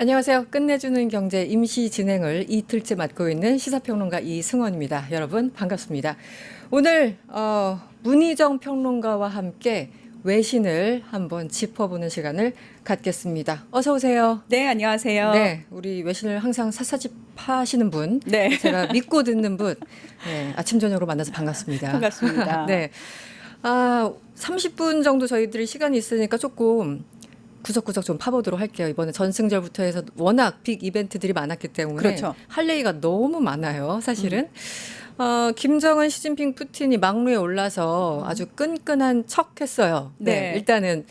안녕하세요. 끝내주는 경제 임시 진행을 이틀째 맡고 있는 시사평론가 이승원입니다. 여러분 반갑습니다. 오늘 문희정 평론가와 함께 외신을 한번 짚어보는 시간을 갖겠습니다. 어서 오세요. 네, 안녕하세요. 네, 우리 외신을 항상 샅샅이파시는 분, 네. 제가 믿고 듣는 분, 네, 아침 저녁으로 만나서 반갑습니다. 반갑습니다. 네, 30분 정도 저희들이 시간이 있으니까 조금 구석구석 좀 파보도록 할게요. 이번에 전승절부터 해서 워낙 빅 이벤트들이 많았기 때문에 그렇죠. 할 얘기가 너무 많아요. 사실은. 김정은, 시진핑, 푸틴이 막루에 올라서 아주 끈끈한 척 했어요. 네. 일단은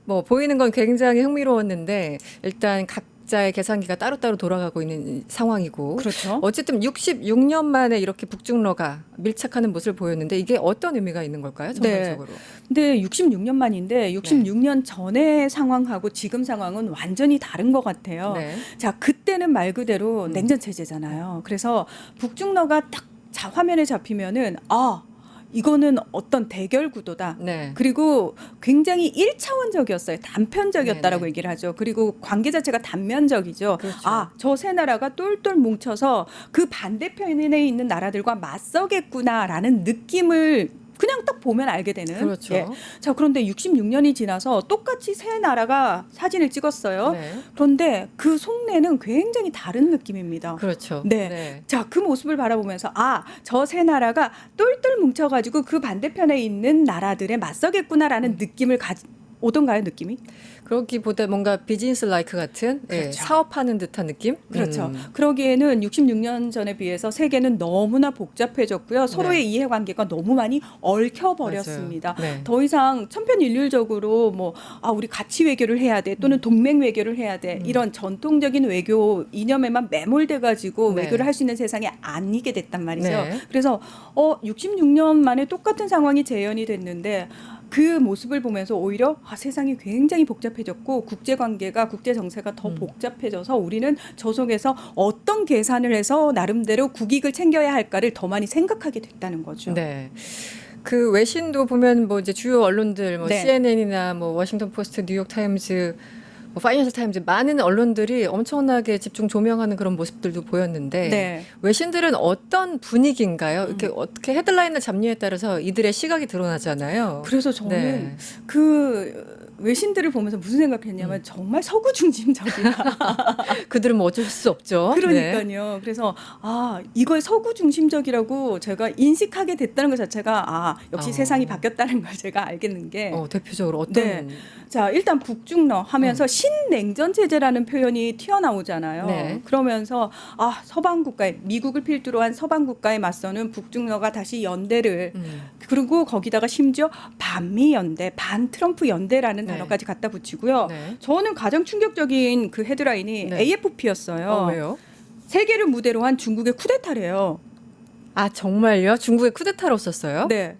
뭐 보이는 건 굉장히 흥미로웠는데 일단 각자의 계산기가 따로따로 돌아가고 있는 상황이고 그렇죠. 어쨌든 66년 만에 이렇게 북중러가 밀착하는 모습을 보였는데 이게 어떤 의미가 있는 걸까요? 전반적으로. 근데 66년 만인데 66년 전의 상황하고 지금 상황은 완전히 다른 것 같아요. 네. 자, 그때는 말 그대로 냉전 체제잖아요. 그래서 북중러가 딱 화면에 잡히면은 이거는 어떤 대결 구도다. 네. 그리고 굉장히 1차원적이었어요. 단편적이었다라고 네네. 얘기를 하죠. 그리고 관계 자체가 단면적이죠. 그렇죠. 저 세 나라가 똘똘 뭉쳐서 그 반대편에 있는 나라들과 맞서겠구나라는 느낌을 그냥 딱 보면 알게 되는. 그렇죠. 예. 자, 그런데 66년이 지나서 똑같이 세 나라가 사진을 찍었어요. 네. 그런데 그 속내는 굉장히 다른 느낌입니다. 그렇죠. 네. 자, 그 모습을 바라보면서 저 세 나라가 똘똘 뭉쳐가지고 그 반대편에 있는 나라들에 맞서겠구나라는 느낌을 오던가요, 느낌이? 그렇기보다 뭔가 비즈니스 라이크 같은 그렇죠. 사업하는 듯한 느낌? 그렇죠. 그러기에는 66년 전에 비해서 세계는 너무나 복잡해졌고요. 서로의 이해관계가 너무 많이 얽혀버렸습니다. 맞아요. 네. 더 이상 천편일률적으로 우리 가치 외교를 해야 돼 또는 동맹 외교를 해야 돼 이런 전통적인 외교 이념에만 매몰돼가지고 네. 외교를 할 수 있는 세상이 아니게 됐단 말이죠. 네. 그래서 66년 만에 똑같은 상황이 재현이 됐는데 그 모습을 보면서 오히려 세상이 굉장히 복잡해졌고 국제관계가 국제정세가 더 복잡해져서 우리는 저 속에서 어떤 계산을 해서 나름대로 국익을 챙겨야 할까를 더 많이 생각하게 됐다는 거죠. 네. 그 외신도 보면 뭐 이제 주요 언론들 네. CNN이나 뭐 워싱턴 포스트, 뉴욕 타임즈, 뭐 파이낸셜 타임즈 많은 언론들이 엄청나게 집중 조명하는 그런 모습들도 보였는데 네. 외신들은 어떤 분위기인가요? 이렇게 어떻게 헤드라인을 잡느냐에 따라서 이들의 시각이 드러나잖아요. 그래서 저는 네. 그 외신들을 보면서 무슨 생각했냐면 정말 서구 중심적이다. 그들은 뭐 어쩔 수 없죠. 네. 그러니까요. 그래서 이걸 서구 중심적이라고 제가 인식하게 됐다는 것 자체가 역시 세상이 바뀌었다는 걸 제가 알겠는 게 대표적으로 어떤 네. 자, 일단 북중러 하면서 신냉전 체제라는 표현이 튀어나오잖아요. 네. 그러면서 서방 국가에 미국을 필두로 한 서방 국가에 맞서는 북중러가 다시 연대를 그리고 거기다가 심지어 반미 연대, 반 트럼프 연대라는 네. 단어까지 갖다 붙이고요. 네. 저는 가장 충격적인 그 헤드라인이 네. AFP였어요. 왜요? 세계를 무대로 한 중국의 쿠데타래요. 정말요? 중국에 쿠데타로 썼어요? 네.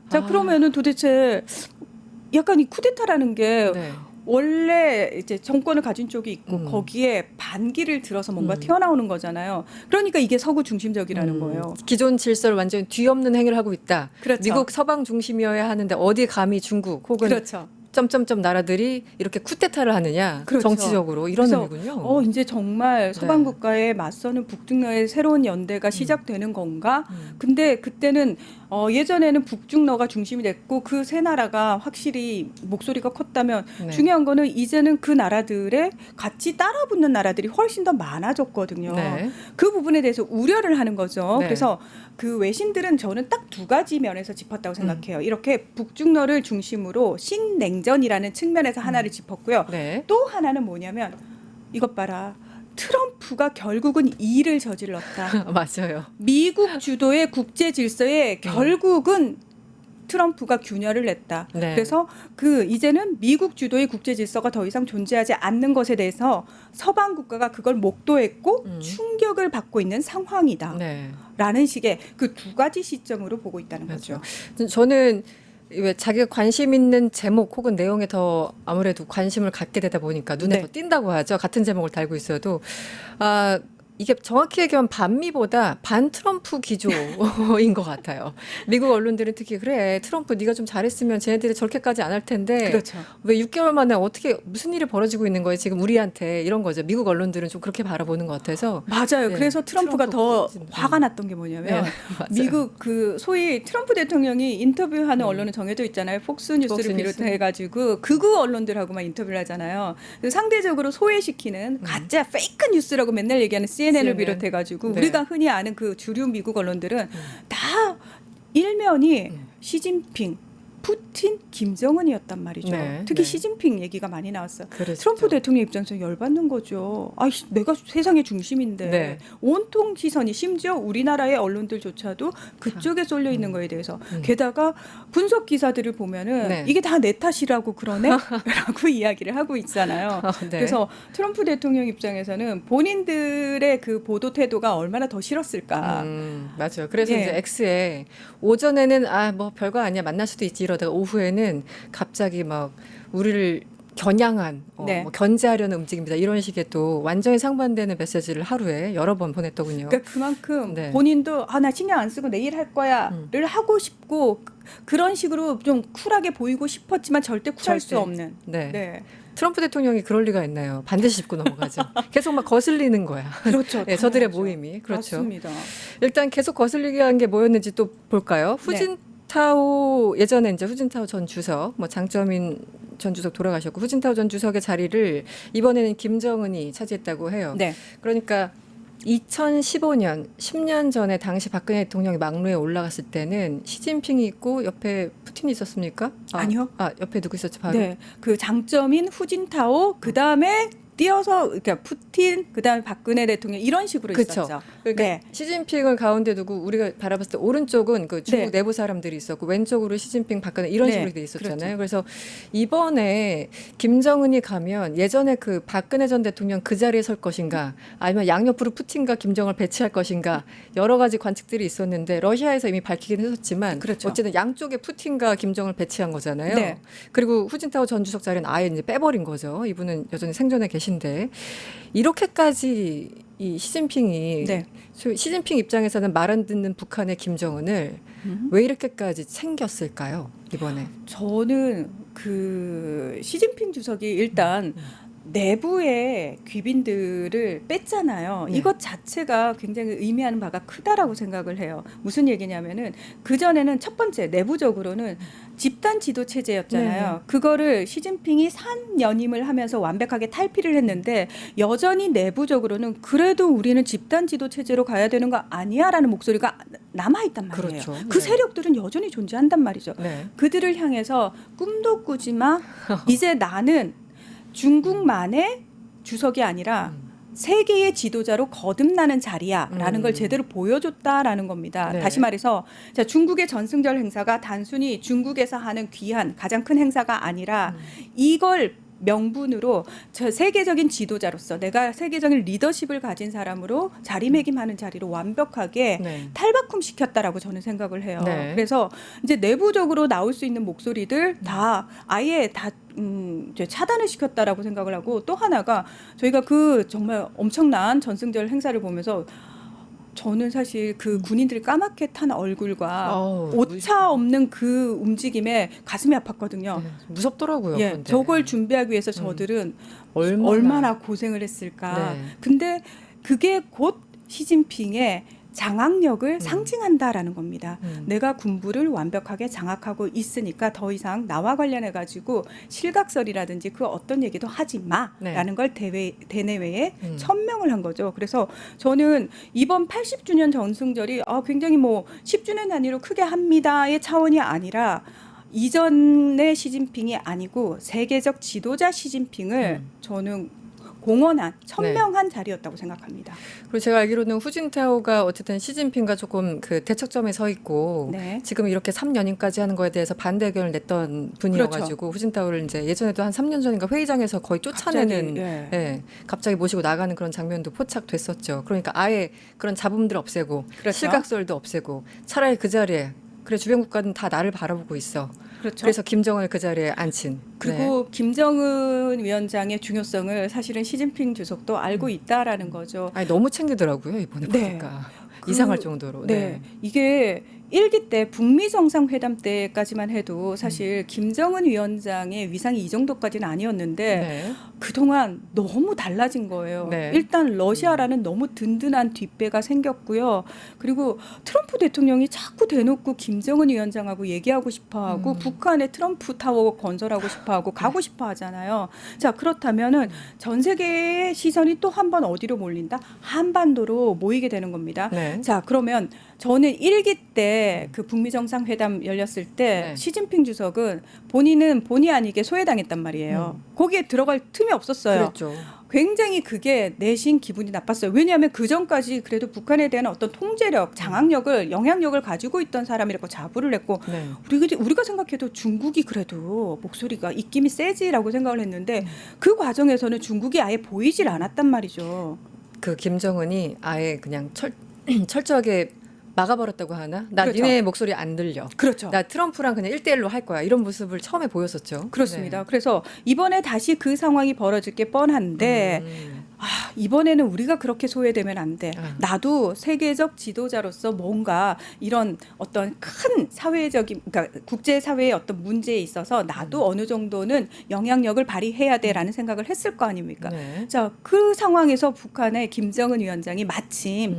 자, 그러면은 도대체 약간 이 쿠데타라는 게 네. 원래 이제 정권을 가진 쪽이 있고 거기에 반기를 들어서 뭔가 튀어나오는 거잖아요. 그러니까 이게 서구 중심적이라는 거예요. 기존 질서를 완전히 뒤엎는 행위를 하고 있다. 그렇죠. 미국 서방 중심이어야 하는데 어디 감히 중국 혹은 그렇죠. 점점점 나라들이 이렇게 쿠데타를 하느냐. 그렇죠. 정치적으로 이런 그래서 의미군요. 이제 정말 서방 네. 국가에 맞서는 북중러의 새로운 연대가 시작되는 건가? 근데 그때는 예전에는 북중러가 중심이 됐고 그 세 나라가 확실히 목소리가 컸다면 네. 중요한 거는 이제는 그 나라들에 같이 따라붙는 나라들이 훨씬 더 많아졌거든요. 네. 그 부분에 대해서 우려를 하는 거죠. 네. 그래서 그 외신들은 저는 딱 두 가지 면에서 짚었다고 생각해요. 이렇게 북중러를 중심으로 신냉전이라는 측면에서 하나를 짚었고요. 네. 또 하나는 뭐냐면 이것 봐라. 트럼프가 결국은 이 일을 저질렀다. 맞아요. 미국 주도의 국제 질서에 결국은 트럼프가 균열을 냈다. 네. 그래서 이제는 미국 주도의 국제 질서가 더 이상 존재하지 않는 것에 대해서 서방 국가가 그걸 목도했고 충격을 받고 있는 상황이다. 네. 라는 식의 그 두 가지 시점으로 보고 있다는 맞죠. 거죠. 저는 왜 자기가 관심 있는 제목 혹은 내용에 더 아무래도 관심을 갖게 되다 보니까 눈에 네. 더 띈다고 하죠. 같은 제목을 달고 있어도 이게 정확히 얘기하면 반미보다 반 트럼프 기조인 것 같아요. 미국 언론들은 특히 그래 트럼프 네가 좀 잘했으면 쟤네들이 저렇게까지 안 할 텐데 그렇죠. 왜 6개월 만에 어떻게 무슨 일이 벌어지고 있는 거예요 지금 우리한테 이런 거죠. 미국 언론들은 좀 그렇게 바라보는 것 같아서 맞아요. 네, 그래서 트럼프가 더 트럼프 화가 났던 게 뭐냐면 네, 맞아요. 미국 그 소위 트럼프 대통령이 인터뷰하는 언론은 정해져 있잖아요. 폭스뉴스를 폭스뉴스. 비롯해가지고 극우 언론들하고만 인터뷰를 하잖아요. 그래서 상대적으로 소외시키는 가짜 페이크 뉴스라고 맨날 얘기하는 CNN을 CNN. 비롯해가지고 네. 우리가 흔히 아는 그 주류 미국 언론들은 다 일면이 시진핑, 푸틴, 김정은이었단 말이죠. 네, 특히 네. 시진핑 얘기가 많이 나왔어요. 그랬죠. 트럼프 대통령 입장에서 열받는 거죠. 아, 내가 세상의 중심인데 네. 온통 시선이 심지어 우리나라의 언론들조차도 그쪽에 쏠려 있는 거에 대해서 게다가 분석 기사들을 보면은 네. 이게 다 내 탓이라고 그러네라고 이야기를 하고 있잖아요. 네. 그래서 트럼프 대통령 입장에서는 본인들의 그 보도 태도가 얼마나 더 싫었을까. 맞아요. 그래서 예. 이제 X에 오전에는 아 뭐 별거 아니야 만날 수도 있지 이러다가 오후에는 갑자기 막 우리를 겨냥한 네. 뭐 견제하려는 움직임이다 이런 식의 또 완전히 상반되는 메시지를 하루에 여러 번 보냈더군요. 그러니까 그만큼 네. 본인도 아 나 신경 안 쓰고 내일 할 거야를 하고 싶고 그런 식으로 좀 쿨하게 보이고 싶었지만 절대 쿨할 수 절대. 없는. 네. 네. 트럼프 대통령이 그럴 리가 있나요? 반드시 짚고 넘어가죠. 계속 막 거슬리는 거야. 그렇죠. 네, 저들의 당연하죠. 모임이 그렇죠. 맞습니다. 일단 계속 거슬리게 한 게 뭐였는지 또 볼까요? 네. 후진타오 예전에 이제 후진타오 전 주석 뭐 장점인 전 주석 돌아가셨고 후진타오 전 주석의 자리를 이번에는 김정은이 차지했다고 해요. 네. 그러니까 2015년 10년 전에 당시 박근혜 대통령이 막루에 올라갔을 때는 시진핑이 있고 옆에 푸틴이 있었습니까? 아니요. 옆에 누구 있었죠? 바로 네. 그 장점인 후진타오 그다음에 띄어서 그러니까 푸틴 그다음에 박근혜 대통령 이런 식으로 그쵸. 있었죠. 그러니까 네. 시진핑을 가운데 두고 우리가 바라봤을 때 오른쪽은 그 중국 네. 내부 사람들이 있었고 왼쪽으로 시진핑 박근혜 이런 네. 식으로 돼 있었잖아요. 그래서 이번에 김정은이 가면 예전에 그 박근혜 전 대통령 그 자리에 설 것인가 아니면 양옆으로 푸틴과 김정을 배치할 것인가 여러 가지 관측들이 있었는데 러시아에서 이미 밝히긴 했었지만 그렇죠. 어쨌든 양쪽에 푸틴과 김정을 배치한 거잖아요. 네. 그리고 후진타오 전 주석 자리는 아예 이제 빼버린 거죠. 이분은 여전히 생존해 계신데 이렇게까지 이 시진핑이 네. 시진핑 입장에서는 말 안 듣는 북한의 김정은을 왜 이렇게까지 챙겼을까요? 이번에. 저는 그 시진핑 주석이 일단 내부의 귀빈들을 뺐잖아요. 네. 이것 자체가 굉장히 의미하는 바가 크다라고 생각을 해요. 무슨 얘기냐면은 그전에는 첫 번째 내부적으로는 집단 지도 체제였잖아요. 네. 그거를 시진핑이 산연임을 하면서 완벽하게 탈피를 했는데 여전히 내부적으로는 그래도 우리는 집단 지도 체제로 가야 되는 거 아니야라는 목소리가 남아 있단 말이에요. 그렇죠. 그 네. 세력들은 여전히 존재한단 말이죠. 네. 그들을 향해서 꿈도 꾸지 마. 이제 나는 중국만의 주석이 아니라 세계의 지도자로 거듭나는 자리야라는 걸 제대로 보여줬다라는 겁니다. 네. 다시 말해서 자, 중국의 전승절 행사가 단순히 중국에서 하는 귀한 가장 큰 행사가 아니라 이걸 명분으로 저 세계적인 지도자로서 내가 세계적인 리더십을 가진 사람으로 자리매김하는 자리로 완벽하게 네. 탈바꿈 시켰다라고 저는 생각을 해요. 네. 그래서 이제 내부적으로 나올 수 있는 목소리들 다 아예 다 이제 차단을 시켰다라고 생각을 하고 또 하나가 저희가 그 정말 엄청난 전승절 행사를 보면서 저는 사실 그 군인들이 까맣게 탄 얼굴과 오차 없는 그 움직임에 가슴이 아팠거든요. 네. 무섭더라고요. 예, 그런데. 저걸 준비하기 위해서 저들은 얼마나 고생을 했을까. 네. 근데 그게 곧 시진핑의 장악력을 상징한다라는 겁니다. 내가 군부를 완벽하게 장악하고 있으니까 더 이상 나와 관련해 가지고 실각설이라든지 그 어떤 얘기도 하지 마라는 네. 걸 대내외에 천명을 한 거죠. 그래서 저는 이번 80주년 전승절이 굉장히 뭐 10주년 단위로 크게 합니다의 차원이 아니라 이전의 시진핑이 아니고 세계적 지도자 시진핑을 저는 공헌한 천명한 자리였다고 생각합니다. 그리고 제가 알기로는 후진타오가 어쨌든 시진핑과 조금 그 대척점에 서 있고 네. 지금 이렇게 3연임까지 하는 거에 대해서 반대 의견을 냈던 분이어가지고 후진타오를 이제 예전에도 한 3년 전인가 회의장에서 거의 쫓아내는 갑자기, 예, 갑자기 모시고 나가는 그런 장면도 포착됐었죠. 그러니까 아예 그런 잡음들 없애고 그렇죠. 실각설도 없애고 차라리 그 자리에 그래 주변 국가는 다 나를 바라보고 있어. 그렇죠. 그래서 김정은을 그 자리에 앉힌. 네. 그리고 김정은 위원장의 중요성을 사실은 시진핑 주석도 알고 있다라는 거죠. 아니 너무 챙기더라고요 이번에 네. 보니까 그- 이상할 정도로. 네. 이게 일기 때 북미 정상회담 때까지만 해도 사실 김정은 위원장의 위상이 이 정도까지는 아니었는데 네. 그동안 너무 달라진 거예요. 네. 일단 러시아라는 너무 든든한 뒷배가 생겼고요. 그리고 트럼프 대통령이 자꾸 대놓고 김정은 위원장하고 얘기하고 싶어하고 북한에 트럼프 타워 건설하고 싶어하고 가고 싶어하잖아요. 자 그렇다면은 전 세계의 시선이 또 한 번 어디로 몰린다? 한반도로 모이게 되는 겁니다. 네. 자 그러면 저는 일기 때 그 북미 정상회담 열렸을 때 네. 시진핑 주석은 본인은 본의 아니게 소외당했단 말이에요. 거기에 들어갈 틈이 없었어요. 그랬죠. 굉장히 그게 내심 기분이 나빴어요. 왜냐하면 그 전까지 그래도 북한에 대한 어떤 통제력, 장악력을, 영향력을 가지고 있던 사람이라고 자부를 했고 네. 우리가 생각해도 중국이 그래도 목소리가 입김이 세지라고 생각을 했는데 그 과정에서는 중국이 아예 보이질 않았단 말이죠. 그 김정은이 아예 그냥 철저하게 막아버렸다고 하나? 나 그렇죠. 니네 목소리 안 들려. 그렇죠. 나 트럼프랑 그냥 1대1로 할 거야. 이런 모습을 처음에 보였었죠. 그렇습니다. 네. 그래서 이번에 다시 그 상황이 벌어질 게 뻔한데 이번에는 우리가 그렇게 소외되면 안 돼. 나도 세계적 지도자로서 뭔가 이런 어떤 큰 사회적인, 그러니까 국제사회의 어떤 문제에 있어서 나도 어느 정도는 영향력을 발휘해야 돼라는 생각을 했을 거 아닙니까? 네. 자, 그 상황에서 북한의 김정은 위원장이 마침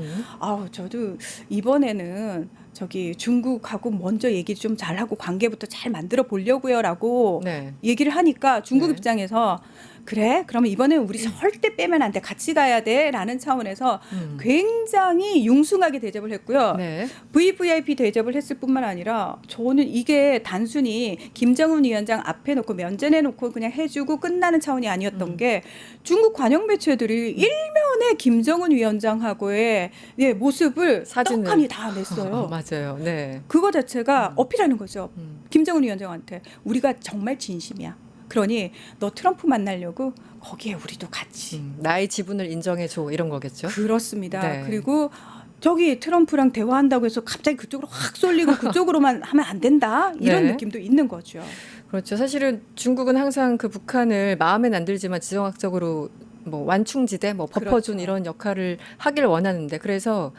저도 이번에는 저기 중국하고 먼저 얘기 좀 잘하고 관계부터 잘 만들어 보려고요라고 네. 얘기를 하니까 중국 네. 입장에서 그래? 그러면 이번엔 우리 절대 빼면 안 돼. 같이 가야 돼. 라는 차원에서 굉장히 융숭하게 대접을 했고요. 네. VVIP 대접을 했을 뿐만 아니라 저는 이게 단순히 김정은 위원장 앞에 놓고 면전에 놓고 그냥 해주고 끝나는 차원이 아니었던 게 중국 관영 매체들이 일면에 김정은 위원장하고의 모습을 사진을. 떡하니 다 냈어요. 맞아요. 네. 그거 자체가 어필하는 거죠. 김정은 위원장한테 우리가 정말 진심이야. 그러니 너 트럼프 만나려고 거기에 우리도 같이. 나의 지분을 인정해줘 이런 거겠죠. 그렇습니다. 네. 그리고 저기 트럼프랑 대화한다고 해서 갑자기 그쪽으로 확 쏠리고 그쪽으로만 하면 안 된다. 이런 네. 느낌도 있는 거죠. 그렇죠. 사실은 중국은 항상 그 북한을 마음엔 안 들지만 지정학적으로 뭐 완충지대, 뭐 버퍼존 그렇죠. 이런 역할을 하길 원하는데 그래서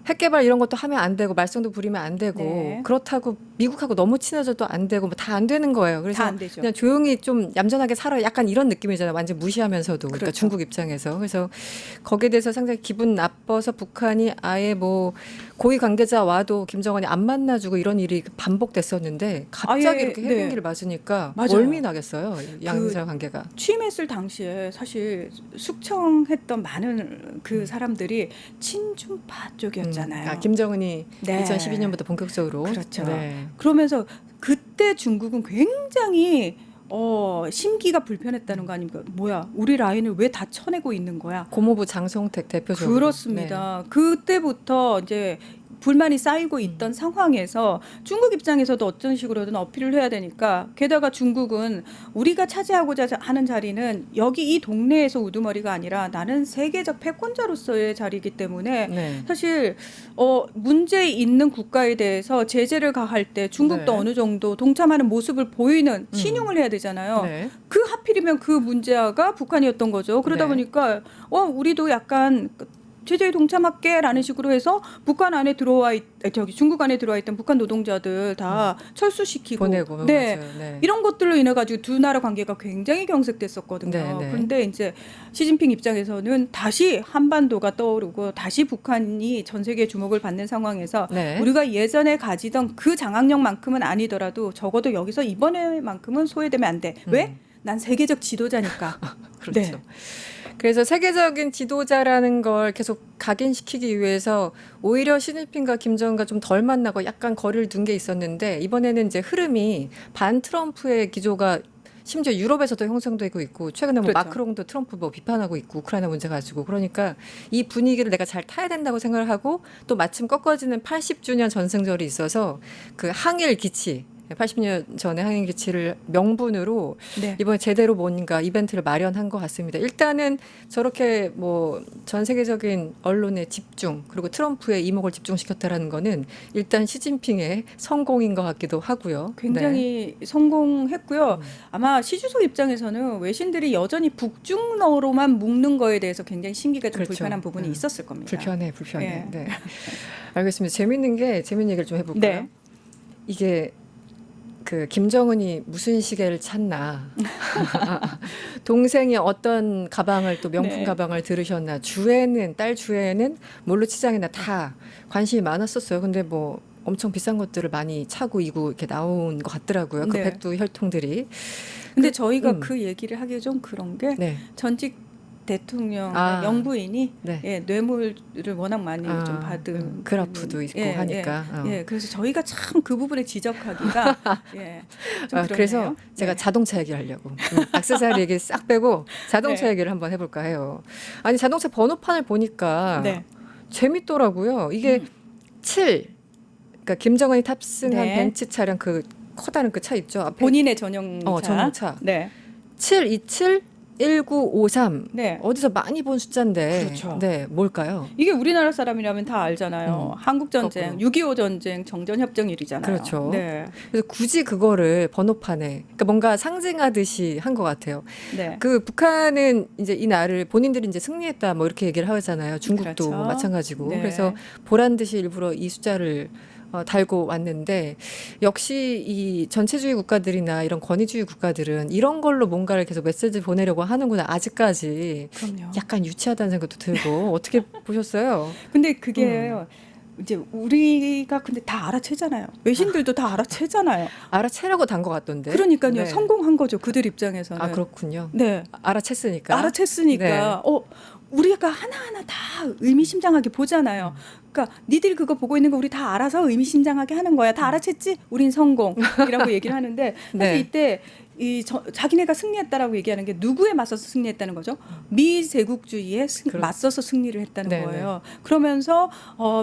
핵개발 이런 것도 하면 안 되고 말썽도 부리면 안 되고 네. 그렇다고 미국하고 너무 친해져도 안 되고 뭐 다 안 되는 거예요. 그래서 다 안 되죠. 그냥 조용히 좀 얌전하게 살아 약간 이런 느낌이잖아요. 완전 무시하면서도 그러니까 그렇죠. 중국 입장에서 그래서 거기에 대해서 상당히 기분 나빠서 북한이 아예 뭐 고위 관계자 와도 김정은이 안 만나주고 이런 일이 반복됐었는데 갑자기 아예, 이렇게 네. 핵연기를 맞으니까 맞아요. 멀미 나겠어요. 양자 관계가. 취임했을 당시에 사실 숙청했던 많은 그 사람들이 친중파 쪽이었잖아요. 김정은이 네. 2012년부터 본격적으로 그렇죠. 네. 그러면서 그때 중국은 굉장히 심기가 불편했다는 거 아닙니까? 뭐야, 우리 라인을 왜 다 쳐내고 있는 거야? 고모부 장성택 대표적으로 그렇습니다. 그때부터 이제 불만이 쌓이고 있던 상황에서 중국 입장에서도 어떤 식으로든 어필을 해야 되니까 게다가 중국은 우리가 차지하고자 하는 자리는 여기 이 동네에서 우두머리가 아니라 나는 세계적 패권자로서의 자리이기 때문에 네. 사실 문제 있는 국가에 대해서 제재를 가할 때 중국도 네. 어느 정도 동참하는 모습을 보이는 신용을 해야 되잖아요. 네. 그 하필이면 그 문제가 북한이었던 거죠. 그러다 네. 보니까 우리도 약간 제재에 동참할게라는 식으로 해서 북한 안에 중국 안에 들어와 있던 북한 노동자들 다 철수시키고 보내고 네. 맞아요. 네. 이런 것들로 인해 가지고 두 나라 관계가 굉장히 경색됐었거든요. 네, 네. 그런데 이제 시진핑 입장에서는 다시 한반도가 떠오르고 다시 북한이 전 세계의 주목을 받는 상황에서 네. 우리가 예전에 가지던 그 장악력만큼은 아니더라도 적어도 여기서 이번에만큼은 소외되면 안 돼. 왜? 난 세계적 지도자니까. 그렇죠. 네. 그래서 세계적인 지도자라는 걸 계속 각인시키기 위해서 오히려 시진핑과 김정은과 좀 덜 만나고 약간 거리를 둔 게 있었는데 이번에는 이제 흐름이 반 트럼프의 기조가 심지어 유럽에서도 형성되고 있고 최근에 뭐 그렇죠. 마크롱도 트럼프 뭐 비판하고 있고 우크라이나 문제 가지고 그러니까 이 분위기를 내가 잘 타야 된다고 생각을 하고 또 마침 꺾어지는 80주년 전승절이 있어서 그 항일 기치 80년 전의 항일 기치를 명분으로 네. 이번에 제대로 뭔가 이벤트를 마련한 것 같습니다. 일단은 저렇게 뭐 전 세계적인 언론의 집중 그리고 트럼프의 이목을 집중시켰다라는 거는 일단 시진핑의 성공인 것 같기도 하고요. 굉장히 성공했고요. 아마 시주석 입장에서는 외신들이 여전히 북중러로만 묶는 거에 대해서 굉장히 심기가 좀 그렇죠. 불편한 부분이 네. 있었을 겁니다. 불편해. 예. 네. 알겠습니다. 재밌는 얘기를 좀 해볼까요? 네. 이게 그 김정은이 무슨 시계를 찾나, 동생이 어떤 가방을 또 명품 네. 가방을 들으셨나, 딸 주에는 뭘로 치장했나 다 관심이 많았었어요. 근데 뭐 엄청 비싼 것들을 많이 차고 이고 이렇게 나온 것 같더라고요. 그 네. 백두 혈통들이. 근데 저희가 음. 그 얘기를 하기 좀 그런 게 네. 전직 대통령 아. 영부인이 네. 예, 뇌물을 워낙 많이 좀 받은 그래프도 있고 예, 하니까. 예, 그래서 저희가 참 그 부분에 지적하기가 예, 좀 그렇네요. 그래서 제가 네. 자동차 얘기를 하려고 액세서리 얘기 싹 빼고 자동차 네. 얘기를 한번 해볼까 해요. 아니 자동차 번호판을 보니까 네. 재밌더라고요. 이게 7, 그러니까 김정은이 탑승한 네. 벤츠 차량 그 커다란 그 차 있죠. 앞에 본인의 전용차. 전용차. 네. 727 1953 네. 어디서 많이 본 숫자인데 그렇죠. 네, 뭘까요? 이게 우리나라 사람이라면 다 알잖아요. 한국 전쟁, 거꾸로. 6.25 전쟁 정전 협정일이잖아요. 그렇죠. 네. 그래서 굳이 그거를 번호판에 그러니까 뭔가 상징하듯이 한 것 같아요. 네. 그 북한은 이제 이 날을 본인들이 이제 승리했다 뭐 이렇게 얘기를 하잖아요. 중국도 그렇죠. 뭐 마찬가지고. 네. 그래서 보란 듯이 일부러 이 숫자를 달고 왔는데 역시 이 전체주의 국가들이나 이런 권위주의 국가들은 이런 걸로 뭔가를 계속 메시지 보내려고 하는구나. 아직까지 그럼요. 약간 유치하다는 생각도 들고 어떻게 보셨어요? 근데 그게 이제 우리가 근데 다 알아채잖아요. 외신들도 다 알아채잖아요. 알아채려고 단 것 같던데. 그러니까요. 네. 성공한 거죠. 그들 입장에서는. 아 그렇군요. 네. 알아챘으니까. 알아챘으니까 네. 우리가 하나하나 다 의미심장하게 보잖아요. 그러니까 니들 그거 보고 있는 거 우리 다 알아서 의미심장하게 하는 거야. 다 알아챘지? 우린 성공이라고 얘기를 하는데 사실 네. 이때 자기네가 승리했다라고 얘기하는 게 누구에 맞서서 승리했다는 거죠? 미 제국주의에 맞서서 승리를 했다는 네네. 거예요. 그러면서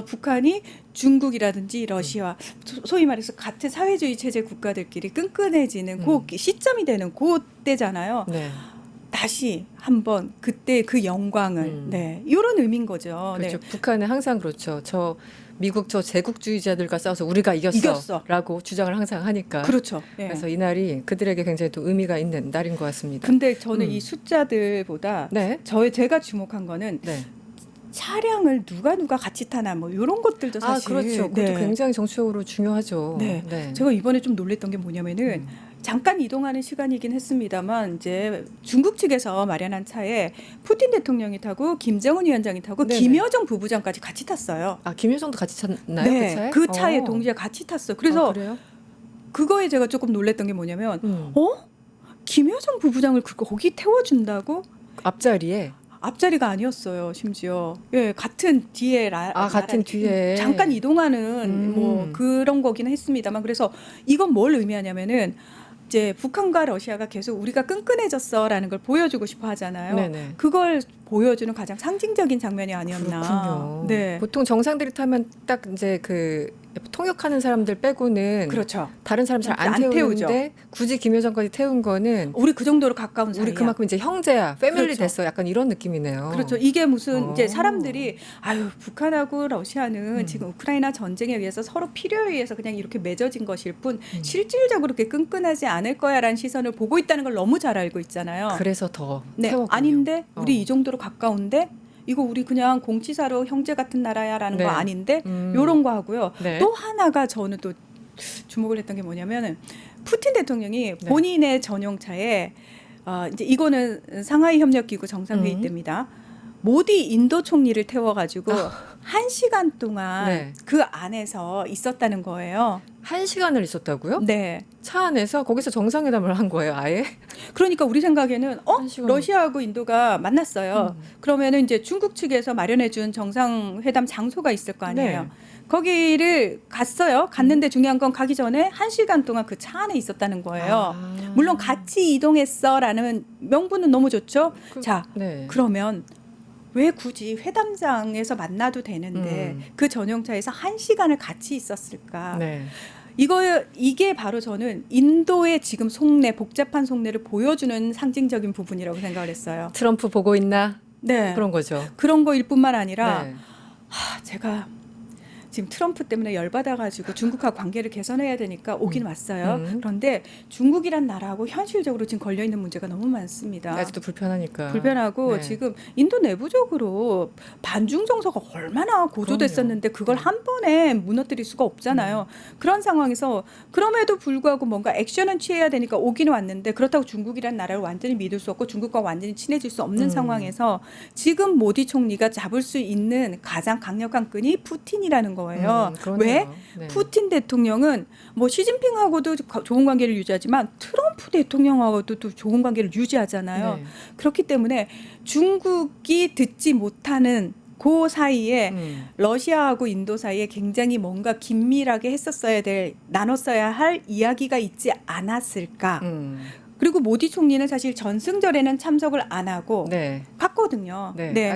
북한이 중국이라든지 러시아, 소위 말해서 같은 사회주의 체제 국가들끼리 끈끈해지는 그 시점이 되는 그때잖아요. 네. 다시 한번 그때 그 영광을 네 이런 의미인 거죠. 그렇죠. 네. 북한은 항상 그렇죠. 미국 제국주의자들과 싸워서 우리가 이겼어라고 주장을 항상 하니까. 그렇죠. 네. 그래서 이 날이 그들에게 굉장히 또 의미가 있는 날인 것 같습니다. 근데 저는 이 숫자들보다 네. 제가 주목한 거는 네. 차량을 누가 같이 타나 뭐 이런 것들도 사실 그렇죠. 그것도 네. 굉장히 정치적으로 중요하죠. 네. 제가 이번에 좀 놀랬던 게 뭐냐면은 잠깐 이동하는 시간이긴 했습니다만 이제 중국 측에서 마련한 차에 푸틴 대통령이 타고 김정은 위원장이 타고 네네. 김여정 부부장까지 같이 탔어요. 김여정도 같이 탔나요? 네, 그 차에? 그 차에 동시에 같이 탔어요. 그래서 그래요? 그거에 제가 조금 놀랬던 게 뭐냐면 김여정 부부장을 거기 태워준다고? 앞자리에 앞자리가 아니었어요. 심지어 같은 뒤에 같은 뒤에 잠깐 이동하는 뭐 그런 거기는 했습니다만 그래서 이건 뭘 의미하냐면은 이제 북한과 러시아가 계속 우리가 끈끈해졌어라는 걸 보여주고 싶어 하잖아요. 네네. 그걸 보여주는 가장 상징적인 장면이 아니었나. 그렇군요. 네. 보통 정상들이 타면 딱 이제 통역하는 사람들 빼고는 그렇죠. 다른 사람 잘 안 태우죠. 태우는데 굳이 김여정까지 태운 거는 우리 그 정도로 가까운 사이야. 우리 그만큼 이제 형제야, 패밀리 그렇죠. 됐어. 약간 이런 느낌이네요. 그렇죠. 이게 무슨 이제 사람들이 북한하고 러시아는 지금 우크라이나 전쟁에 의해서 서로 필요에 의해서 그냥 이렇게 맺어진 것일 뿐 실질적으로 그렇게 끈끈하지 않을 거야라는 시선을 보고 있다는 걸 너무 잘 알고 있잖아요. 그래서 더 네, 태웠군요. 아닌데 우리 이 정도로 가까운데 이거 우리 그냥 공치사로 형제 같은 나라야라는 네. 거 아닌데 요런 거 하고요. 네. 또 하나가 저는 또 주목을 했던 게 뭐냐면은 푸틴 대통령이 네. 본인의 전용차에 이제 이거는 상하이 협력기구 정상회의 때입니다. 모디 인도 총리를 태워가지고 1시간 동안 네. 그 안에서 있었다는 거예요. 1시간을 있었다고요? 네. 차 안에서 거기서 정상회담을 한 거예요, 아예? 그러니까 우리 생각에는 1시간. 러시아하고 인도가 만났어요. 그러면은 이제 중국 측에서 마련해준 정상회담 장소가 있을 거 아니에요. 네. 거기를 갔어요. 갔는데 중요한 건 가기 전에 1시간 동안 그 차 안에 있었다는 거예요. 물론 같이 이동했어라는 명분은 너무 좋죠. 네. 그러면 왜 굳이 회담장에서 만나도 되는데 그 전용차에서 1시간을 같이 있었을까? 네. 이게 바로 저는 인도의 지금 속내, 복잡한 속내를 보여주는 상징적인 부분이라고 생각을 했어요. 트럼프 보고 있나? 네. 그런 거죠. 그런 거일 뿐만 아니라 네. 제가 지금 트럼프 때문에 열받아가지고 중국하고 관계를 개선해야 되니까 오긴 왔어요. 그런데 중국이란 나라하고 현실적으로 지금 걸려있는 문제가 너무 많습니다. 아직도 불편하니까. 불편하고 네. 지금 인도 내부적으로 반중 정서가 얼마나 고조됐었는데 그걸 한 번에 무너뜨릴 수가 없잖아요. 그런 상황에서 그럼에도 불구하고 뭔가 액션은 취해야 되니까 오긴 왔는데 그렇다고 중국이란 나라를 완전히 믿을 수 없고 중국과 완전히 친해질 수 없는 상황에서 지금 모디 총리가 잡을 수 있는 가장 강력한 끈이 푸틴이라는 거예요. 그러네요. 왜? 네. 푸틴 대통령은 뭐 시진핑하고도 좋은 관계를 유지하지만 트럼프 대통령하고도 또 좋은 관계를 유지하잖아요. 네. 그렇기 때문에 중국이 듣지 못하는 그 사이에 러시아하고 인도 사이에 굉장히 뭔가 긴밀하게 나눴어야 할 이야기가 있지 않았을까. 그리고 모디 총리는 사실 전승절에는 참석을 안 하고 네. 갔거든요. 네.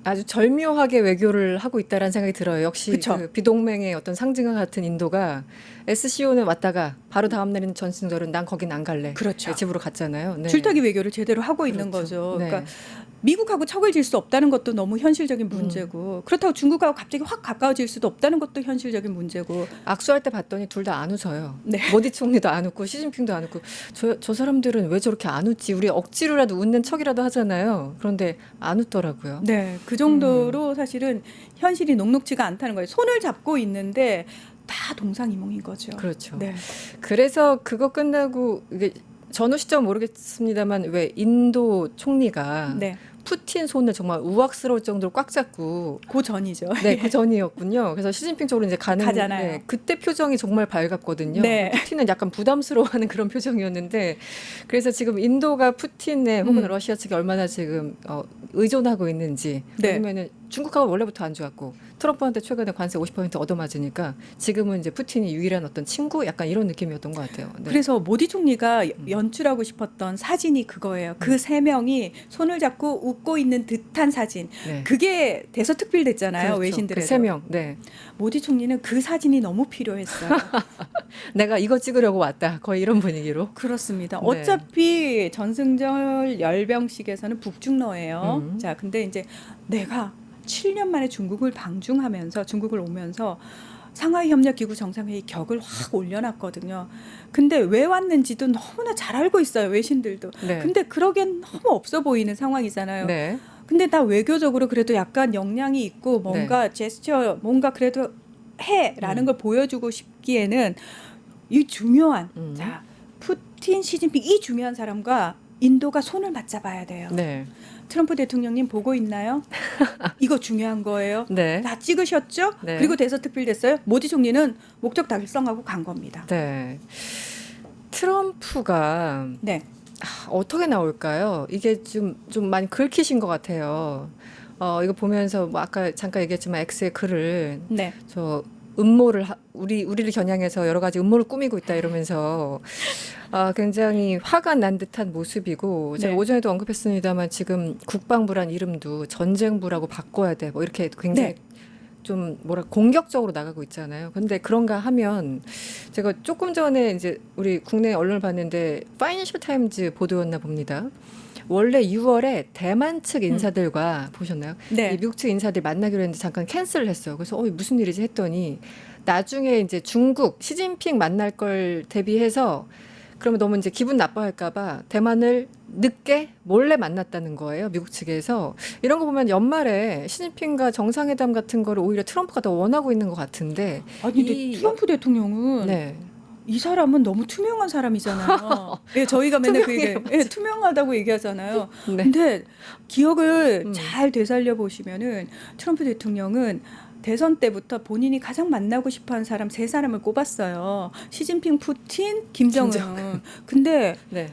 아주 절묘하게 외교를 하고 있다라는 생각이 들어요. 역시 그쵸. 그 비동맹의 어떤 상징과 같은 인도가 SCO는 왔다가 바로 다음 날인 전승절은 난 거긴 안 갈래. 그렇죠. 네, 집으로 갔잖아요. 네. 줄타기 외교를 제대로 하고 있는 그렇죠. 거죠. 네. 그러니까 미국하고 척을 질 수 없다는 것도 너무 현실적인 문제고 그렇다고 중국하고 갑자기 확 가까워질 수도 없다는 것도 현실적인 문제고 악수할 때 봤더니 둘 다 안 웃어요. 네. 모디 총리도 안 웃고 시진핑도 안 웃고 저 사람들은 왜 저렇게 안 웃지? 우리 억지로라도 웃는 척이라도 하잖아요. 그런데 안 웃더라고요. 네, 그 정도로 사실은 현실이 녹록지가 않다는 거예요. 손을 잡고 있는데 다 동상이몽인 거죠. 그렇죠. 네. 그래서 그거 끝나고 이게 전후 시점 모르겠습니다만 왜 인도 총리가 네. 푸틴 손을 정말 우악스러울 정도로 꽉 잡고 그 전이죠. 네, 그 전이었군요. 그래서 시진핑 쪽으로 이제 가잖아요. 네, 그때 표정이 정말 밝았거든요. 네. 푸틴은 약간 부담스러워하는 그런 표정이었는데 그래서 지금 인도가 푸틴에 혹은 러시아 측에 얼마나 지금 의존하고 있는지 네. 왜냐면은 중국하고 원래부터 안 좋았고 트럼프한테 최근에 관세 50% 얻어맞으니까 지금은 이제 푸틴이 유일한 어떤 친구 약간 이런 느낌이었던 것 같아요. 네. 그래서 모디 총리가 연출하고 싶었던 사진이 그거예요. 그 세 명이 손을 잡고 웃고 있는 듯한 사진. 네. 그게 대서특필됐잖아요. 그렇죠. 외신들에서. 그 세 명. 네. 모디 총리는 그 사진이 너무 필요했어요. 내가 이거 찍으려고 왔다. 거의 이런 분위기로. 그렇습니다. 네. 어차피 전승절 열병식에서는 북중러예요. 자, 근데 이제 내가 7년 만에 중국을 방중하면서 중국을 오면서 상하이 협력 기구 정상회의 격을 확 올려놨거든요. 근데 왜 왔는지도 너무나 잘 알고 있어요. 외신들도. 네. 근데 그러기엔 너무 없어 보이는 상황이잖아요. 네. 근데 나 외교적으로 그래도 약간 역량이 있고 뭔가 제스처 뭔가 그래도 해라는 걸 보여주고 싶기에는 이 중요한 자 푸틴, 시진핑 이 중요한 사람과 인도가 손을 맞잡아야 돼요. 네. 트럼프 대통령님 보고 있나요? 이거 중요한 거예요. 네. 다 찍으셨죠? 네. 그리고 대서특필 됐어요. 모디 총리는 목적 달성하고 간 겁니다. 네. 트럼프가 네. 어떻게 나올까요? 이게 좀 많이 긁히신 것 같아요. 이거 보면서 뭐 아까 잠깐 얘기했지만 X의 글을 네. 저 음모를 우리를 겨냥해서 여러 가지 음모를 꾸미고 있다 이러면서 굉장히 화가 난 듯한 모습이고 제가 네. 오전에도 언급했습니다만 지금 국방부란 이름도 전쟁부라고 바꿔야 돼. 뭐 이렇게 굉장히 네. 좀 공격적으로 나가고 있잖아요. 근데 그런가 하면 제가 조금 전에 이제 우리 국내 언론을 봤는데 파이낸셜 타임즈 보도였나 봅니다. 원래 6월에 대만 측 인사들과 보셨나요? 네. 이 미국 측 인사들 만나기로 했는데 잠깐 캔슬을 했어요. 그래서 무슨 일이지 했더니 나중에 이제 중국 시진핑 만날 걸 대비해서 그러면 너무 이제 기분 나빠할까봐 대만을 늦게 몰래 만났다는 거예요. 미국 측에서. 이런 거 보면 연말에 시진핑과 정상회담 같은 거를 오히려 트럼프가 더 원하고 있는 것 같은데. 아니 근데 트럼프 대통령은 네. 이 사람은 너무 투명한 사람이잖아요. 예, 저희가 맨날 그 얘기, 투명하다고 얘기하잖아요. 네. 근데 기억을 잘 되살려 보시면은 트럼프 대통령은 대선 때부터 본인이 가장 만나고 싶어하는 사람 세 사람을 꼽았어요. 시진핑, 푸틴, 김정은. 근데 네.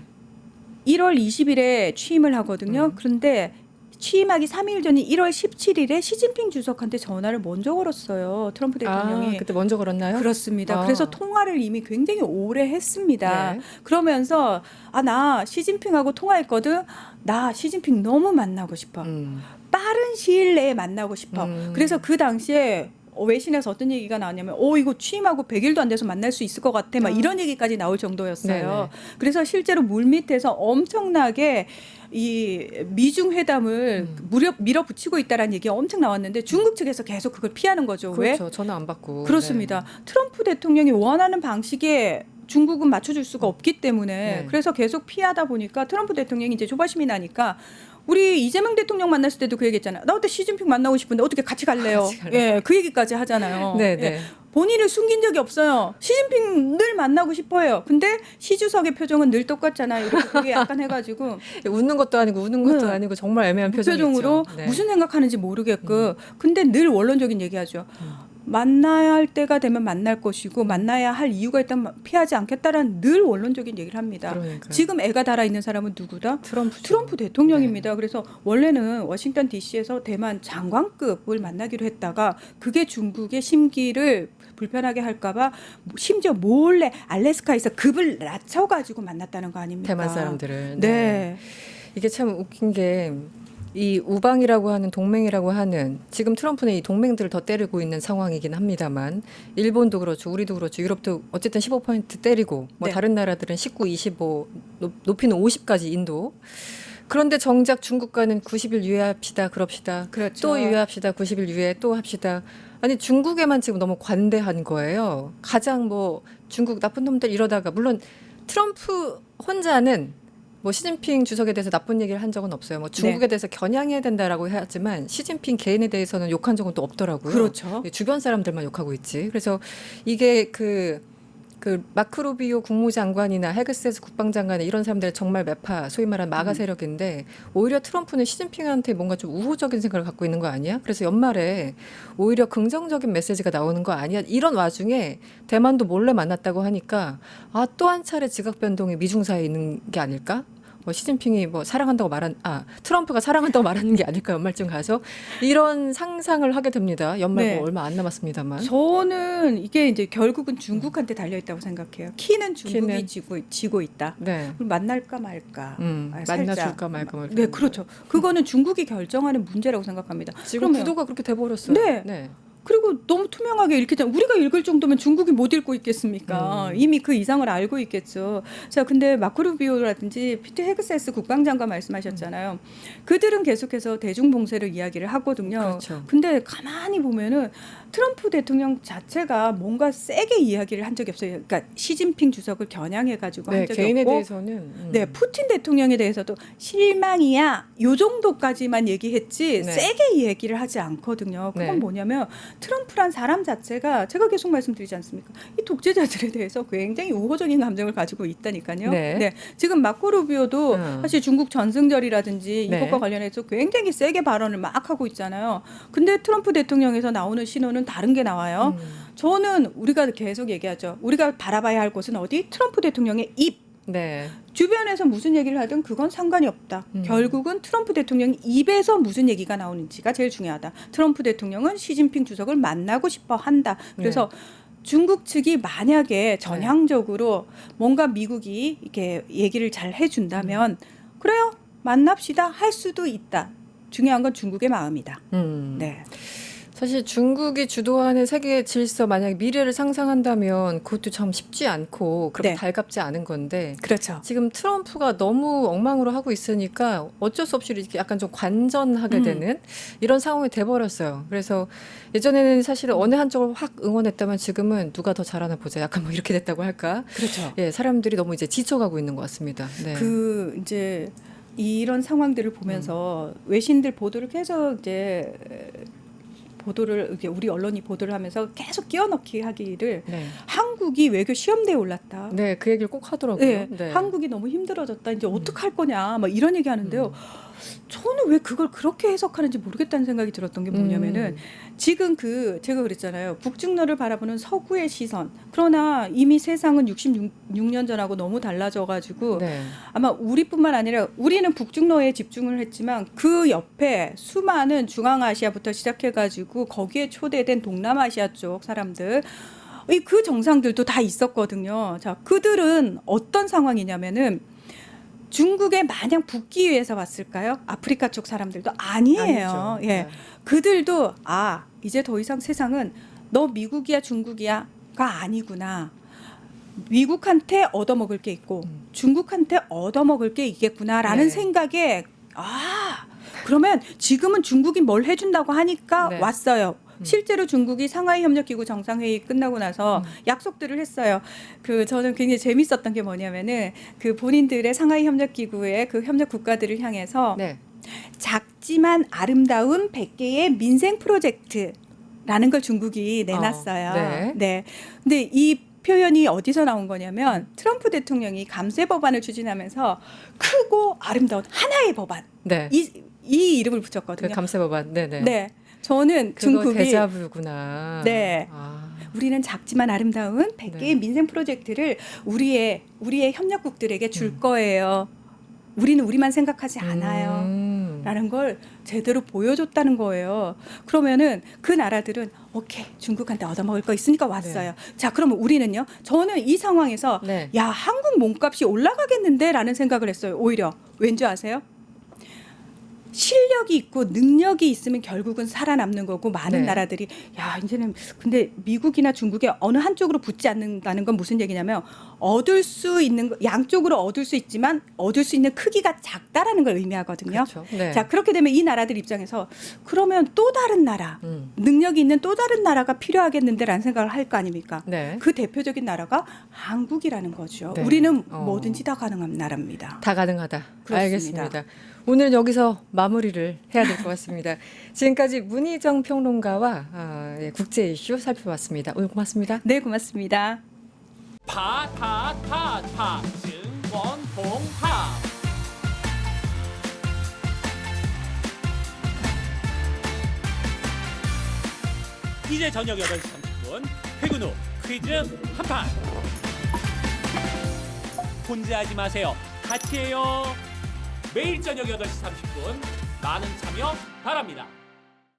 1월 20일에 취임을 하거든요. 그런데 취임하기 3일 전인 1월 17일에 시진핑 주석한테 전화를 먼저 걸었어요. 트럼프 대통령이. 그때 먼저 걸었나요? 그렇습니다. 그래서 통화를 이미 굉장히 오래 했습니다. 네. 그러면서 나 시진핑하고 통화했거든. 나 시진핑 너무 만나고 싶어. 빠른 시일 내에 만나고 싶어. 그래서 그 당시에 외신에서 어떤 얘기가 나왔냐면 이거 취임하고 100일도 안 돼서 만날 수 있을 것 같아. 막 이런 얘기까지 나올 정도였어요. 네네. 그래서 실제로 물밑에서 엄청나게 이 미중 회담을 밀어붙이고 있다라는 얘기가 엄청 나왔는데 중국 측에서 계속 그걸 피하는 거죠. 왜? 그렇죠. 전화 안 받고. 그렇습니다. 트럼프 대통령이 원하는 방식에 중국은 맞춰줄 수가 없기 때문에 네. 그래서 계속 피하다 보니까 트럼프 대통령이 이제 조바심이 나니까 우리 이재명 대통령 만났을 때도 그 얘기했잖아요. 나 그때 시진핑 만나고 싶은데 어떻게 같이 갈래요? 같이 갈래요? 예, 그 얘기까지 하잖아요. 네, 예, 네. 본인을 숨긴 적이 없어요. 시진핑 늘 만나고 싶어요. 근데 시주석의 표정은 늘 똑같잖아요. 이렇게 그게 약간 해가지고 웃는 것도 아니고 우는 것도 네. 아니고 정말 애매한 표정이죠. 무표정으로 네. 무슨 생각하는지 모르게끔. 근데 늘 원론적인 얘기하죠. 만나야 할 때가 되면 만날 것이고 만나야 할 이유가 있다면 피하지 않겠다라는 늘 원론적인 얘기를 합니다. 그러니까요. 지금 애가 달아 있는 사람은 누구다? 트럼프죠. 트럼프 대통령입니다. 그래서 원래는 워싱턴 DC에서 대만 장관급을 만나기로 했다가 그게 중국의 심기를 불편하게 할까봐 심지어 몰래 알래스카에서 급을 낮춰가지고 만났다는 거 아닙니까? 대만 사람들을. 네. 이게 참 웃긴 게 이 우방이라고 하는 동맹이라고 하는 지금 트럼프는 이 동맹들을 더 때리고 있는 상황이긴 합니다만 일본도 그렇죠. 우리도 그렇죠. 유럽도 어쨌든 15% 때리고 뭐 네. 다른 나라들은 19, 25 높이는 50까지 인도. 그런데 정작 중국과는 90일 유예합시다. 그럽시다. 그렇죠. 또 유예합시다. 90일 유예 또 합시다. 아니 중국에만 지금 너무 관대한 거예요. 가장 뭐 중국 나쁜 놈들 이러다가 물론 트럼프 혼자는 뭐 시진핑 주석에 대해서 나쁜 얘기를 한 적은 없어요. 뭐 중국에 대해서 겨냥해야 된다라고 하지만 시진핑 개인에 대해서는 욕한 적은 또 없더라고요. 그렇죠. 주변 사람들만 욕하고 있지. 그래서 이게 그 마크 루비오 국무장관이나 헤그세스 국방장관이나 이런 사람들은 정말 매파 소위 말하는 마가 세력인데 오히려 트럼프는 시진핑한테 뭔가 좀 우호적인 생각을 갖고 있는 거 아니야? 그래서 연말에 오히려 긍정적인 메시지가 나오는 거 아니야? 이런 와중에 대만도 몰래 만났다고 하니까 또 한 차례 지각 변동이 미중 사이에 있는 게 아닐까? 뭐 시진핑이 뭐 사랑한다고 트럼프가 사랑한다고 말하는 게 아닐까 연말쯤 가서 이런 상상을 하게 됩니다. 연말 네. 뭐 얼마 안 남았습니다만. 저는 이게 이제 결국은 중국한테 달려 있다고 생각해요. 키는 중국이 키는. 지고 있다. 네. 그럼 만날까 말까. 살짝. 만나줄까 말까 뭐 네, 그렇죠. 그거는 중국이 결정하는 문제라고 생각합니다. 지금 그러면 구도가 그렇게 돼버렸어요. 네. 그리고 너무 투명하게 읽히잖아요. 우리가 읽을 정도면 중국이 못 읽고 있겠습니까? 이미 그 이상을 알고 있겠죠. 자, 근데 마크 루비오라든지 피트 헤그세스 국방장관 말씀하셨잖아요. 그들은 계속해서 대중봉쇄를 이야기를 하거든요. 그렇죠. 근데 가만히 보면은 트럼프 대통령 자체가 뭔가 세게 이야기를 한 적이 없어요. 그러니까 시진핑 주석을 겨냥해가지고 네, 한 적이 개인에 없고 대해서는 네, 푸틴 대통령에 대해서도 실망이야. 요 정도까지만 얘기했지 네. 세게 얘기를 하지 않거든요. 그건 네. 뭐냐면 트럼프란 사람 자체가 제가 계속 말씀드리지 않습니까? 이 독재자들에 대해서 굉장히 우호적인 감정을 가지고 있다니까요. 네. 지금 마코 루비오도 사실 중국 전승절이라든지 네. 이것과 관련해서 굉장히 세게 발언을 막 하고 있잖아요. 근데 트럼프 대통령에서 나오는 신호는 다른 게 나와요. 저는 우리가 계속 얘기하죠. 우리가 바라봐야 할 곳은 어디? 트럼프 대통령의 입. 네. 주변에서 무슨 얘기를 하든 그건 상관이 없다. 결국은 트럼프 대통령이 입에서 무슨 얘기가 나오는지가 제일 중요하다. 트럼프 대통령은 시진핑 주석을 만나고 싶어 한다. 그래서 중국 측이 만약에 전향적으로 뭔가 미국이 이렇게 얘기를 잘 해준다면 그래요. 만납시다 할 수도 있다. 중요한 건 중국의 마음이다. 네. 사실 중국이 주도하는 세계 질서 만약에 미래를 상상한다면 그것도 참 쉽지 않고 그렇게 네. 달갑지 않은 건데 그렇죠. 지금 트럼프가 너무 엉망으로 하고 있으니까 어쩔 수 없이 이렇게 약간 좀 관전하게 되는 이런 상황이 돼버렸어요. 그래서 예전에는 사실 어느 한쪽을 확 응원했다면 지금은 누가 더 잘하나 보자. 약간 뭐 이렇게 됐다고 할까? 그렇죠. 예, 사람들이 너무 이제 지쳐가고 있는 것 같습니다. 네. 그 이제 이런 상황들을 보면서 외신들 보도를 계속 이제 보도를 이제 우리 언론이 보도를 하면서 계속 끼워넣기 하기를 네. 한국이 외교 시험대에 올랐다. 네, 그 얘기를 꼭 하더라고요. 네, 네. 한국이 너무 힘들어졌다. 이제 어떡할 거냐. 막 이런 얘기 하는데요. 저는 왜 그걸 그렇게 해석하는지 모르겠다는 생각이 들었던 게 뭐냐면은 지금 제가 그랬잖아요. 북중러를 바라보는 서구의 시선. 그러나 이미 세상은 66년 전하고 너무 달라져가지고 네. 아마 우리뿐만 아니라 우리는 북중러에 집중을 했지만 그 옆에 수많은 중앙아시아부터 시작해가지고 거기에 초대된 동남아시아 쪽 사람들 그 정상들도 다 있었거든요. 자, 그들은 어떤 상황이냐면은 중국에 마냥 붙기 위해서 왔을까요? 아프리카 쪽 사람들도 아니에요. 아니죠. 예. 네. 그들도 이제 더 이상 세상은 너 미국이야 중국이야가 아니구나. 미국한테 얻어먹을 게 있고 중국한테 얻어먹을 게 있겠구나라는 네. 생각에 그러면 지금은 중국이 뭘 해준다고 하니까 네. 왔어요. 실제로 중국이 상하이 협력기구 정상회의 끝나고 나서 약속들을 했어요. 저는 굉장히 재밌었던 게 뭐냐면은 그 본인들의 상하이 협력기구의 그 협력 국가들을 향해서 네. 작지만 아름다운 100개의 민생 프로젝트라는 걸 중국이 내놨어요. 네. 네. 근데 이 표현이 어디서 나온 거냐면 트럼프 대통령이 감세 법안을 추진하면서 크고 아름다운 하나의 법안 네. 이 이름을 그 붙였거든요. 감세법안. 네네. 네. 저는 그거 중국이 데자뷰구나. 네. 아. 우리는 작지만 아름다운 100개의 네. 민생 프로젝트를 우리의 협력국들에게 줄 거예요. 우리는 우리만 생각하지 않아요. 라는 걸 제대로 보여줬다는 거예요. 그러면은 그 나라들은 오케이 중국한테 얻어먹을 거 있으니까 왔어요. 자 그러면 우리는요. 저는 이 상황에서 네. 야 한국 몸값이 올라가겠는데 라는 생각을 했어요. 오히려 왠지 아세요? 실력이 있고 능력이 있으면 결국은 살아남는 거고 많은 네. 나라들이 야 이제는 근데 미국이나 중국에 어느 한쪽으로 붙지 않는다는 건 무슨 얘기냐면 얻을 수 있는 양쪽으로 얻을 수 있지만 얻을 수 있는 크기가 작다라는 걸 의미하거든요. 그렇죠. 네. 자 그렇게 되면 이 나라들 입장에서 그러면 또 다른 나라 능력이 있는 또 다른 나라가 필요하겠는데라는 생각을 할 거 아닙니까? 네. 그 대표적인 나라가 한국이라는 거죠. 네. 우리는 뭐든지 다 가능한 나라입니다. 다 가능하다. 그렇습니다. 알겠습니다. 오늘 여기서 마무리를 해야 될 것 같습니다. 지금까지 문희정 평론가와 국제 이슈 살펴봤습니다. 오늘 고맙습니다. 네 고맙습니다. 파타타타 증권통합 이제 저녁 8시 30분 퇴근 후 퀴즈 한판 혼자 하지 마세요. 같이 해요. 매일 저녁 8시 30분 많은 참여 바랍니다.